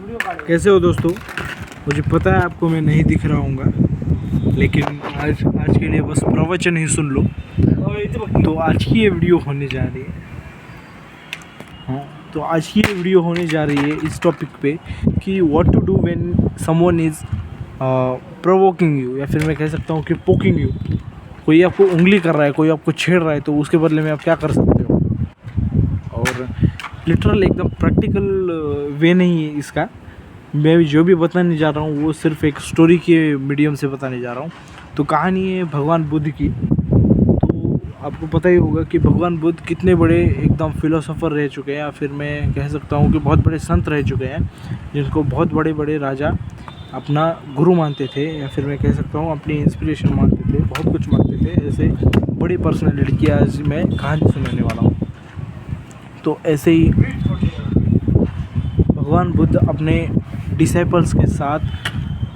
कैसे हो दोस्तों? मुझे पता है आपको मैं नहीं दिख रहा हूँगा, लेकिन आज के लिए बस प्रवचन ही सुन लो। तो आज की ये वीडियो होने जा रही है तो आज की ये वीडियो होने जा रही है इस टॉपिक पे कि what to do when someone is provoking you, या फिर मैं कह सकता हूँ कि पोकिंग यू। कोई आपको उंगली कर रहा है, कोई आपको छेड़ रहा है, तो उसके बदले में आप क्या कर सकते हो। और लिटरल एकदम प्रैक्टिकल वे नहीं है इसका। मैं जो भी बताने जा रहा हूँ वो सिर्फ एक स्टोरी के मीडियम से बताने जा रहा हूँ। तो कहानी है भगवान बुद्ध की। तो आपको पता ही होगा कि भगवान बुद्ध कितने बड़े एकदम फिलोसोफर रह चुके हैं, या फिर मैं कह सकता हूँ कि बहुत बड़े संत रह चुके हैं, जिनको बहुत बड़े बड़े राजा अपना गुरु मानते थे, या फिर मैं कह सकता हूँ अपनी इंस्पिरेशन मानते थे, बहुत कुछ मानते थे। ऐसे बड़ी पर्सनैलिटी की आज मैं कहानी सुनाने वाला हूँ। तो ऐसे ही भगवान बुद्ध अपने डिसाइपल्स के साथ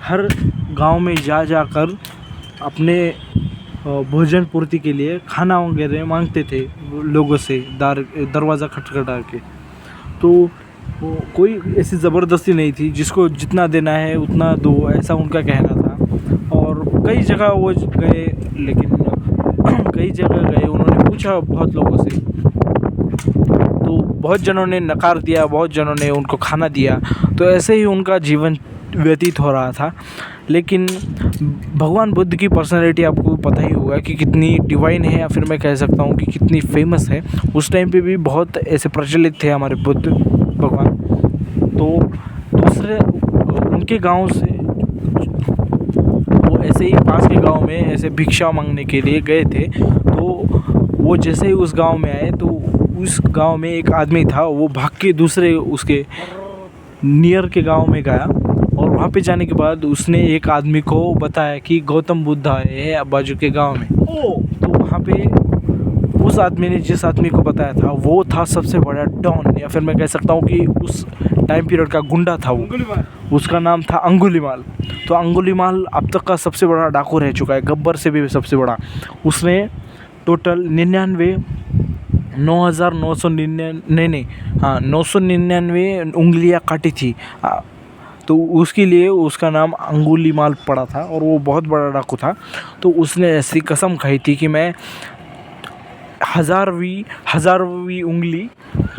हर गांव में जाकर अपने भोजन पूर्ति के लिए खाना वगैरह मांगते थे लोगों से, दरवाज़ा खटखटा के। तो कोई ऐसी ज़बरदस्ती नहीं थी, जिसको जितना देना है उतना दो, ऐसा उनका कहना था। और कई जगह वो गए, लेकिन कई जगह गए, उन्होंने पूछा बहुत लोगों से, तो बहुत जनों ने नकार दिया, बहुत जनों ने उनको खाना दिया। तो ऐसे ही उनका जीवन व्यतीत हो रहा था। लेकिन भगवान बुद्ध की पर्सनैलिटी आपको पता ही होगा कि कितनी डिवाइन है, या फिर मैं कह सकता हूँ कि कितनी फेमस है। उस टाइम पे भी बहुत ऐसे प्रचलित थे हमारे बुद्ध भगवान। तो दूसरे उनके गांव से वो ऐसे ही पास के गांव में ऐसे भिक्षा मांगने के लिए गए थे। तो वो जैसे ही उस गांव में आए, तो उस गांव में एक आदमी था, वो भाग के दूसरे उसके नियर के गांव में गया। और वहाँ पे जाने के बाद उसने एक आदमी को बताया कि गौतम बुद्ध आए हैं बाजू के गांव में। तो वहाँ पे उस आदमी ने जिस आदमी को बताया था, वो था सबसे बड़ा डॉन, या फिर मैं कह सकता हूँ कि उस टाइम पीरियड का गुंडा था वो। उसका नाम था अंगुलीमाल। तो अंगुलीमाल अब तक का सबसे बड़ा डाकू रह चुका है, गब्बर से भी सबसे बड़ा। उसने टोटल 999 उंगलियां काटी थी। तो उसके लिए उसका नाम अंगुलीमाल पड़ा था, और वो बहुत बड़ा डाकू था। तो उसने ऐसी कसम खाई थी कि मैं हज़ारवीं उंगली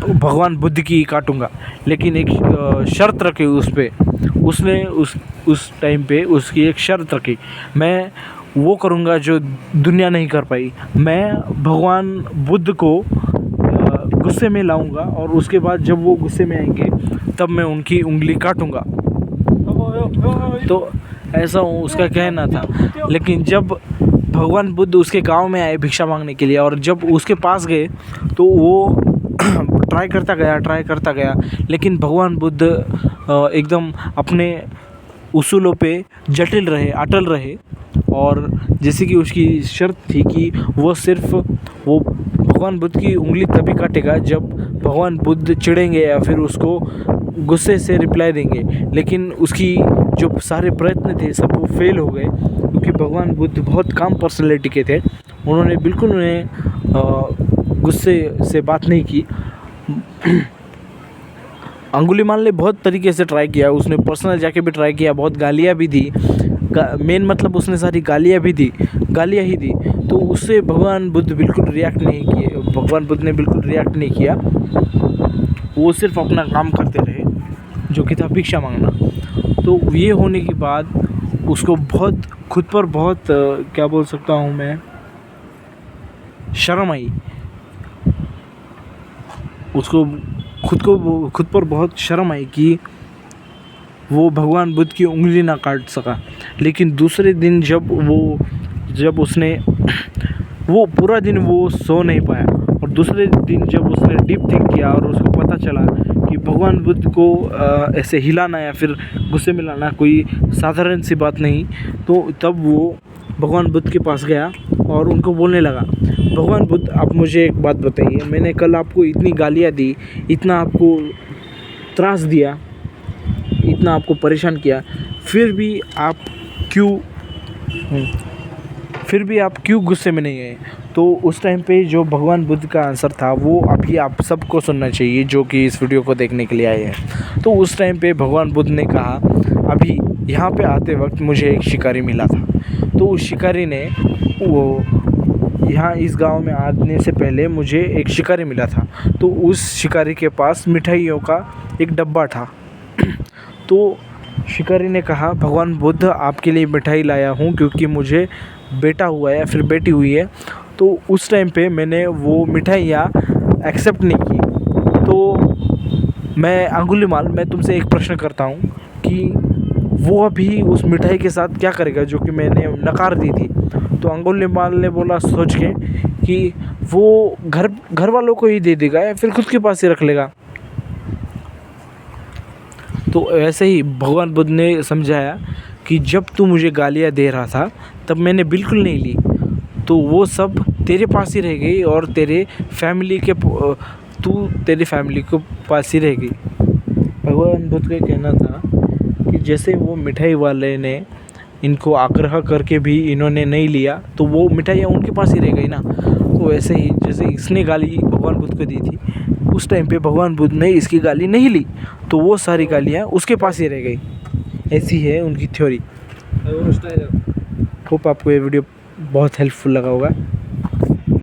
भगवान बुद्ध की काटूंगा। लेकिन एक शर्त रखी उस पे, उसने उस टाइम पे उसकी एक शर्त रखी, मैं वो करूँगा जो दुनिया नहीं कर पाई। मैं भगवान बुद्ध को गुस्से में लाऊंगा, और उसके बाद जब वो गुस्से में आएंगे तब मैं उनकी उंगली काटूंगा। तो ऐसा उसका कहना था। लेकिन जब भगवान बुद्ध उसके गांव में आए भिक्षा मांगने के लिए, और जब उसके पास गए तो वो ट्राई करता गया, लेकिन भगवान बुद्ध एकदम अपने उसूलों पे अटल रहे। और जैसे कि उसकी शर्त थी कि वो सिर्फ वो भगवान बुद्ध की उंगली तभी काटेगा जब भगवान बुद्ध चिढ़ेंगे, या फिर उसको गुस्से से रिप्लाई देंगे। लेकिन उसकी जो सारे प्रयत्न थे सब वो फेल हो गए, क्योंकि भगवान बुद्ध बहुत काम पर्सनैलिटी के थे। उन्होंने बिल्कुल उन्हें गुस्से से बात नहीं की। अंगुलीमाल ने बहुत तरीके से ट्राई किया, उसने पर्सनल जाके भी ट्राई किया, बहुत गालियाँ भी दी। मेन मतलब उसने सारी गालियाँ ही दी। तो उससे भगवान बुद्ध ने बिल्कुल रिएक्ट नहीं किया। वो सिर्फ अपना काम करते रहे, जो कि था भिक्षा मांगना। तो ये होने के बाद उसको खुद पर बहुत क्या बोल सकता हूँ मैं, शर्म आई। उसको खुद पर बहुत शर्म आई कि वो भगवान बुद्ध की उंगली ना काट सका। लेकिन दूसरे दिन जब उसने वो पूरा दिन वो सो नहीं पाया, और दूसरे दिन जब उसने डीप थिंक किया और उसको पता चला कि भगवान बुद्ध को ऐसे हिलाना या फिर गुस्से में लाना कोई साधारण सी बात नहीं, तो तब वो भगवान बुद्ध के पास गया और उनको बोलने लगा, भगवान बुद्ध आप मुझे एक बात बताइए, मैंने कल आपको इतनी गालियाँ दी, इतना आपको त्रास दिया, इतना आपको परेशान किया, फिर भी आप क्यों गुस्से में नहीं गए। तो उस टाइम पे जो भगवान बुद्ध का आंसर था वो अभी आप सबको सुनना चाहिए जो कि इस वीडियो को देखने के लिए आए हैं। तो उस टाइम पे भगवान बुद्ध ने कहा, अभी यहाँ पे आते वक्त मुझे एक शिकारी मिला था। तो उस शिकारी ने वो यहाँ इस गांव में आने से पहले मुझे एक शिकारी मिला था। तो उस शिकारी के पास मिठाइयों का एक डब्बा था। तो शिकारी ने कहा, भगवान बुद्ध आपके लिए मिठाई लाया हूँ क्योंकि मुझे बेटा हुआ है या फिर बेटी हुई है। तो उस टाइम पे मैंने वो मिठाइयाँ एक्सेप्ट नहीं की। तो मैं अंगुलीमाल, मैं तुमसे एक प्रश्न करता हूँ कि वो अभी उस मिठाई के साथ क्या करेगा जो कि मैंने नकार दी थी। तो अंगुलीमाल ने बोला सोच के कि वो घर वालों को ही दे देगा या फिर खुद के पास ही रख लेगा। तो ऐसे ही भगवान बुद्ध ने समझाया कि जब तू मुझे गालियाँ दे रहा था तब मैंने बिल्कुल नहीं ली, तो वो सब तेरे पास ही रह गई और तेरे फैमिली को पास ही रह गई। भगवान बुद्ध का कहना था कि जैसे वो मिठाई वाले ने इनको आग्रह करके भी इन्होंने नहीं लिया तो वो मिठाइयाँ उनके पास ही रह गई ना। तो ऐसे ही जैसे इसने गाली भगवान बुद्ध को दी थी, उस टाइम पे भगवान बुद्ध ने इसकी गाली नहीं ली तो वो सारी गालियाँ उसके पास ही रह गई। ऐसी है उनकी थ्योरी। होप आपको ये वीडियो बहुत हेल्पफुल लगा होगा।